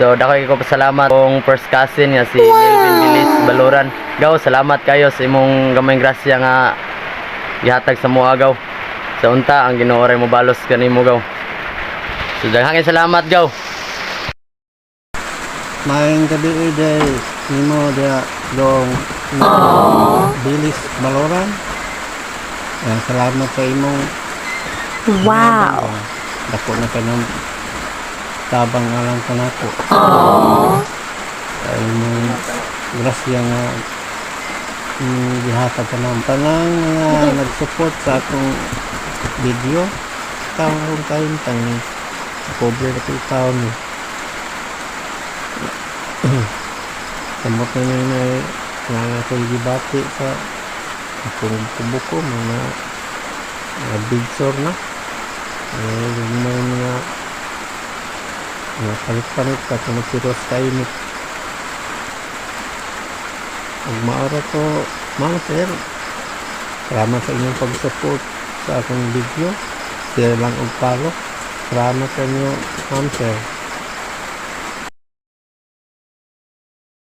So dako ko pasalamat kong first cousin nga si Melvin Bilis Baloran. Gaw, salamat kayo sa imong gamay grasya nga gihatag sa mo agaw. Sa unta ang Ginoo ray mo balos kanimo gaw. So daghang salamat gaw. Maayong gabi day nimo dia dong Bilis Baloran. Salamat sa imong Wow. dako na kanang tabang alang kanako. Sa imong grasya nga gihatag ka ng tanang mga nag-support sa akong video. Taon tayong tangi cover na ito taon eh. Samot na na ako'y gibati sa akong kubuko mga big sore na may mga palit-palit ka kung nagsiros tayo nito. Ang maara to, Ma'am Sir, salamat sa inyong pag-support sa akong video. Share lang og follow. Salamat sa inyo, Ma'am Sir.